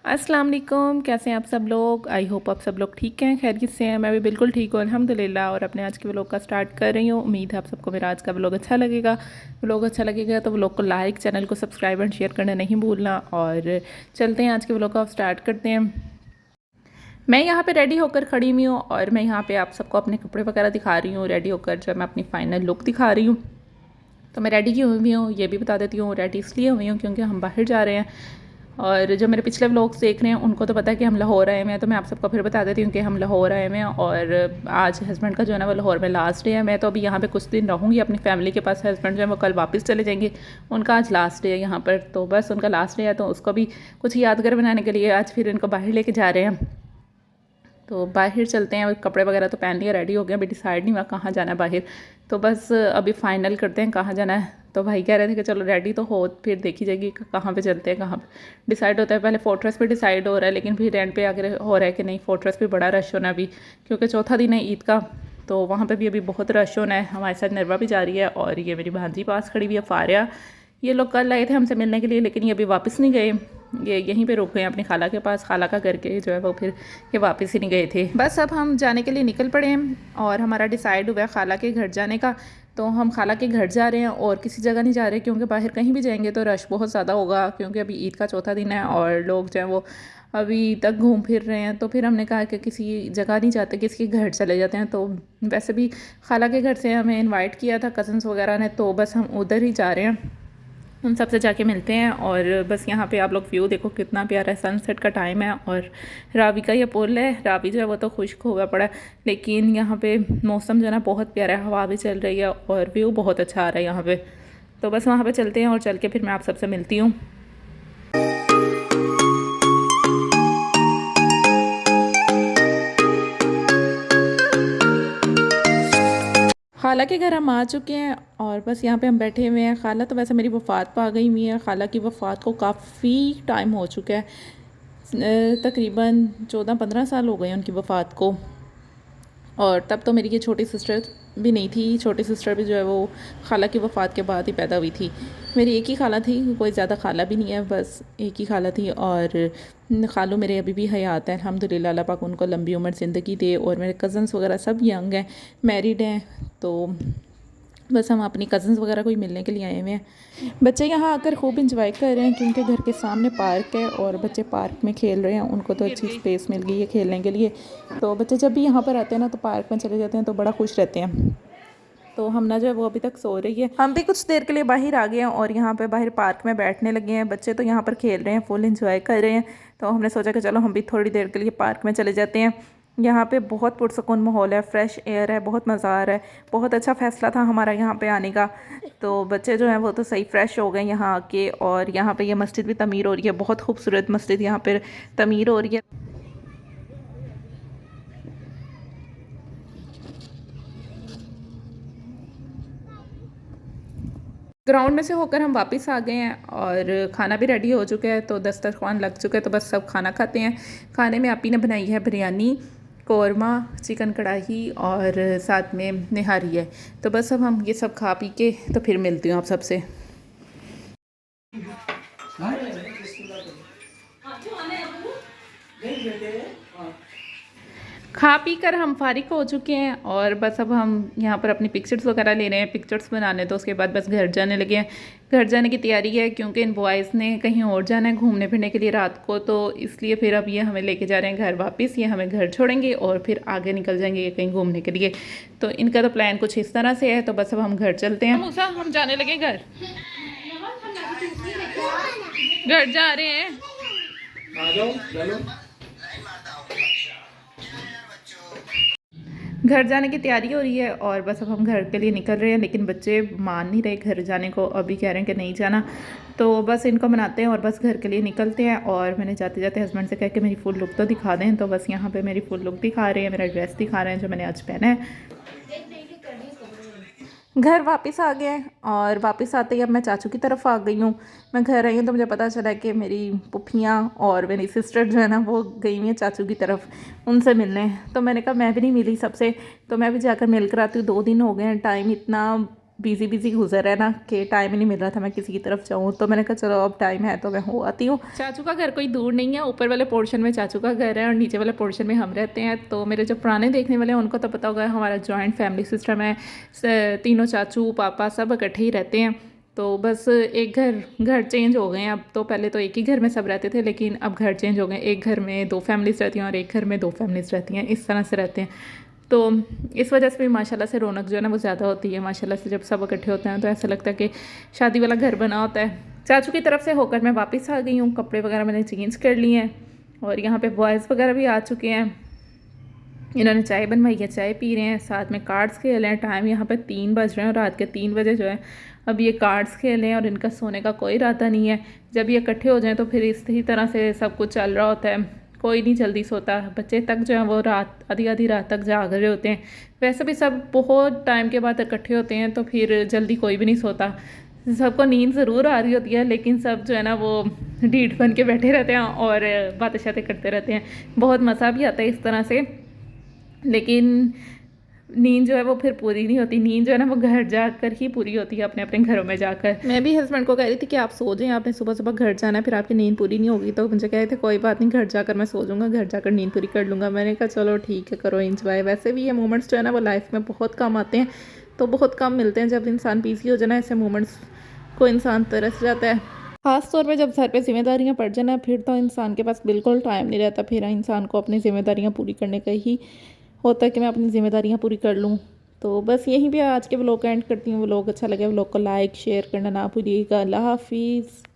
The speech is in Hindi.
अस्सलाम वालेकुम, कैसे हैं आप सब लोग। आई होप आप सब लोग ठीक हैं, खैरियत से हैं। मैं भी बिल्कुल ठीक हूँ अल्हम्दुलिल्लाह। और अपने आज के व्लॉग का स्टार्ट कर रही हूँ। उम्मीद है आप सबको मेरा आज का व्लॉग अच्छा लगेगा। व्लॉग अच्छा लगेगा तो व्लॉग को लाइक, चैनल को सब्सक्राइब एंड शेयर करना नहीं भूलना। और चलते हैं आज के व्लॉग को आप स्टार्ट करते हैं। मैं यहाँ पे रेडी होकर खड़ी हुई हूँ और मैं यहाँ पे आप सबको अपने कपड़े वगैरह दिखा रही हूँ। रेडी होकर जो मैं अपनी फ़ाइनल लुक दिखा रही हूँ। तो मैं रेडी क्यों हुई हूँ ये भी बता देती हूँ। रेडी इसलिए हुई हूँ क्योंकि हम बाहर जा रहे हैं। और जो मेरे पिछले व्लॉग्स देख रहे हैं उनको तो पता है कि हम लाहौर आए हुए हैं। तो मैं आप सबको फिर बता देती हूँ कि हम लाहौर आए हुए हैं। और आज हस्बैंड का जो है ना वो लाहौर में लास्ट डे है। मैं तो अभी यहाँ पे कुछ दिन रहूँगी अपनी फैमिली के पास। हस्बैंड जो है वो कल वापस चले जाएंगे। उनका आज लास्ट डे है यहाँ पर। तो बस उनका लास्ट डे है तो उसको भी कुछ यादगार बनाने के लिए आज फिर इनको बाहर लेके जा रहे हैं। तो बाहर चलते हैं। कपड़े वगैरह तो पहन लिया, रेडी हो गया। अभी डिसाइड नहीं हुआ कहाँ जाना है बाहर। तो बस अभी फाइनल करते हैं कहाँ जाना है। तो भाई कह रहे थे कि चलो रेडी तो हो, फिर देखी जाएगी कहाँ पे चलते हैं, कहाँ पे डिसाइड होता है। पहले फोर्ट्रेस पे डिसाइड हो रहा है, लेकिन फिर एंड पे आकर हो रहा है कि नहीं फोर्ट्रेस पे बड़ा रश होना अभी, क्योंकि चौथा दिन है ईद का। तो वहाँ पे भी अभी बहुत रश होना है। हमारे साथ नरवा भी जा रही है और ये मेरी भांजी पास खड़ी हुई है फारिया। ये लोग कल आए थे हमसे मिलने के लिए, लेकिन ये अभी वापस नहीं गए। ये यहीं पे रुक गए अपनी खाला के पास। खाला का करके जो है वो फिर ये वापस ही नहीं गए थे। बस अब हम जाने के लिए निकल पड़े हैं और हमारा डिसाइड हुआ है खाला के घर जाने का। तो हम खाला के घर जा रहे हैं और किसी जगह नहीं जा रहे, क्योंकि बाहर कहीं भी जाएंगे तो रश बहुत ज़्यादा होगा। क्योंकि अभी ईद का चौथा दिन है और लोग जो हैं वो अभी तक घूम फिर रहे हैं। तो फिर हमने कहा कि किसी जगह नहीं जाते, किसी के घर चले जाते हैं। तो वैसे भी खाला के घर से हमें इन्वाइट किया था कज़न्स वगैरह ने, तो बस हम उधर ही जा रहे हैं। उन सबसे जाके मिलते हैं। और बस यहाँ पे आप लोग व्यू देखो कितना प्यारा है। सनसेट का टाइम है और रावी का ये पुल है। रावी जो है वो तो खुश्क हुआ पड़ा है, लेकिन यहाँ पे मौसम जो है ना बहुत प्यारा है। हवा भी चल रही है और व्यू बहुत अच्छा आ रहा है यहाँ पे। तो बस वहाँ पे चलते हैं और चल के फिर मैं आप सबसे मिलती हूँ। खाला के घर हम आ चुके हैं और बस यहाँ पे हम बैठे हुए हैं। खाला तो वैसे मेरी वफ़ात पर आ गई हुई है। खाला की वफ़ात को काफ़ी टाइम हो चुका है, तकरीबन 14-15 साल हो गए उनकी वफ़ात को। और तब तो मेरी ये छोटी सिस्टर भी नहीं थी। छोटी सिस्टर भी जो है वो खाला की वफ़ात के बाद ही पैदा हुई थी। मेरी एक ही खाला थी, कोई ज़्यादा खाला भी नहीं है, बस एक ही खाला थी। और खालू मेरे अभी भी हयात हैं अल्हम्दुलिल्लाह। अल्लाह पाक उनको लंबी उम्र ज़िंदगी दे। और मेरे कज़न्स वगैरह सब यंग हैं, मैरिड हैं। तो बस हम अपनी कज़न्स वगैरह को ही मिलने के लिए आए हुए हैं। बच्चे यहाँ आकर खूब इंजॉय कर रहे हैं, क्योंकि घर के सामने पार्क है और बच्चे पार्क में खेल रहे हैं। उनको तो अच्छी स्पेस मिल गई है खेलने के लिए। तो बच्चे जब भी यहाँ पर आते हैं ना तो पार्क में चले जाते हैं, तो बड़ा खुश रहते हैं। तो हम ना जो है वो अभी तक सो रही है। हम भी कुछ देर के लिए बाहर आ गए हैं और यहाँ पे बाहर पार्क में बैठने लगे हैं। बच्चे तो यहाँ पर खेल रहे हैं, फुल इंजॉय कर रहे हैं। तो हमने सोचा कि चलो हम भी थोड़ी देर के लिए पार्क में चले जाते हैं। यहाँ पे बहुत पुरसकून माहौल है, फ्रेश एयर है, बहुत मज़ा आ रहा है। बहुत अच्छा फ़ैसला था हमारा यहाँ पे आने का। तो बच्चे जो हैं वो तो सही फ्रेश हो गए यहाँ आके। और यहाँ पे ये मस्जिद भी तमीर हो रही है, बहुत खूबसूरत मस्जिद यहाँ पर तमीर हो रही है। ग्राउंड में से होकर हम वापस आ गए हैं और खाना भी रेडी हो चुका है। तो दस्तरखान लग चुका है, तो बस सब खाना खाते हैं। खाने में आपी ने बनाई है बिरयानी, कौरमा, चिकन कढ़ाई और साथ में निहारी है। तो बस अब हम ये सब खा पी के तो फिर मिलती हूँ आप सबसे। खा पी कर हम फारिग हो चुके हैं और बस अब हम यहाँ पर अपनी पिक्चर्स वगैरह ले रहे हैं, पिक्चर्स बनाने। तो उसके बाद बस घर जाने लगे हैं। घर जाने की तैयारी है, क्योंकि इन बॉयज़ ने कहीं और जाना है घूमने फिरने के लिए रात को। तो इसलिए फिर अब ये हमें लेके जा रहे हैं घर वापस। ये हमें घर छोड़ेंगे और फिर आगे निकल जाएंगे ये कहीं घूमने के लिए। तो इनका तो प्लान कुछ इस तरह से है। तो बस अब हम घर चलते हैं। मूसा हम जाने लगे घर, घर जा रहे हैं। आ जाओ चलो। घर जाने की तैयारी हो रही है और बस अब हम घर के लिए निकल रहे हैं, लेकिन बच्चे मान नहीं रहे घर जाने को। अभी कह रहे हैं कि नहीं जाना। तो बस इनको मनाते हैं और बस घर के लिए निकलते हैं। और मैंने जाते जाते हस्बैंड से कहा कि मेरी फुल लुक तो दिखा दें। तो बस यहाँ पे मेरी फुल लुक दिखा रहे हैं, मेरा ड्रेस दिखा रहे हैं जो मैंने आज पहना है। घर वापस आ गए और वापस आते ही अब मैं चाचू की तरफ आ गई हूँ। मैं घर आई हूँ तो मुझे पता चला कि मेरी पुफियाँ और मेरी सिस्टर जो है ना वो गई हुई हैं चाचू की तरफ उनसे मिलने। तो मैंने कहा मैं भी नहीं मिली सबसे, तो मैं भी जाकर मिल कर आती हूँ। 2 दिन हो गए हैं, टाइम इतना बिज़ी बिज़ी गुजर रहा है ना कि टाइम ही नहीं मिल रहा था मैं किसी की तरफ जाऊँ, तो मैंने कहा चलो अब टाइम है तो मैं हो आती हूँ। चाचू का घर कोई दूर नहीं है, ऊपर वाले पोर्शन में चाचू का घर है और नीचे वाले पोर्शन में हम रहते हैं। तो मेरे जो पुराने देखने वाले हैं उनको तो पता होगा हमारा जॉइंट फैमिली सिस्टम है, तीनों चाचू पापा सब इकट्ठे ही रहते हैं। तो बस एक घर चेंज हो गए हैं अब, तो पहले तो एक ही घर में सब रहते थे लेकिन अब घर चेंज हो गए, एक घर में 2 फैमिलीज़ रहती हैं और एक घर में 2 फैमिलीज़ रहती हैं, इस तरह से रहते हैं। तो इस वजह से भी माशाल्लाह से रौनक जो है ना वो ज़्यादा होती है। माशाल्लाह से जब सब इकट्ठे होते हैं तो ऐसा लगता है कि शादी वाला घर बना होता है। चाचू की तरफ से होकर मैं वापस आ गई हूँ, कपड़े वगैरह मैंने चेंज कर लिए हैं और यहाँ पे बॉयज़ वगैरह भी आ चुके हैं। इन्होंने चाय बनवाई है, चाय पी रहे हैं, साथ में कार्ड्स खेल रहे हैं। टाइम यहाँ पे 3 बज रहे हैं और रात के 3 बजे जो है अब ये कार्ड्स खेल रहे हैं और इनका सोने का कोई इरादा नहीं है। जब ये इकट्ठे हो जाएं तो फिर इसी तरह से सब कुछ चल रहा होता है, कोई नहीं जल्दी सोता। बच्चे तक जो है वो रात आधी आधी रात तक जाग रहे होते हैं। वैसे भी सब बहुत टाइम के बाद इकट्ठे होते हैं तो फिर जल्दी कोई भी नहीं सोता। सबको नींद ज़रूर आ रही होती है लेकिन सब जो है ना वो ढीठ बन के बैठे रहते हैं और बातें शातें करते रहते हैं। बहुत मज़ा भी आता है इस तरह से, लेकिन नींद जो है वो फिर पूरी नहीं होती। नींद जो है ना वो घर जाकर ही पूरी होती है, अपने अपने घरों में जाकर। मैं भी हस्बैंड को कह रही थी कि आप सो जाएं, आपने सुबह सुबह घर जाना है, फिर आपकी नींद पूरी नहीं होगी। तो मुझे कह रहे थे कोई बात नहीं, घर जाकर मैं सो जाऊँगा, घर जाकर नींद पूरी कर लूँगा। मैंने कहा चलो ठीक है, करो एंजॉय। वैसे भी ये मोमेंट्स जो है ना वो लाइफ में बहुत कम आते हैं, तो बहुत कम मिलते हैं। जब इंसान बिजी हो जाए ना ऐसे मोमेंट्स को इंसान तरस जाता है। ख़ास तौर पे जब सर पे ज़िम्मेदारियाँ पड़ जाए ना फिर तो इंसान के पास बिल्कुल टाइम नहीं रहता। फिर इंसान को अपनी ज़िम्मेदारियाँ पूरी करने का ही होता है कि मैं अपनी ज़िम्मेदारियाँ पूरी कर लूँ। तो बस यहीं पे आज के व्लॉग का एंड करती हूँ। व्लॉग अच्छा लगे व्लॉग को लाइक शेयर करना ना भूलिएगा। अल्लाह हाफिज़।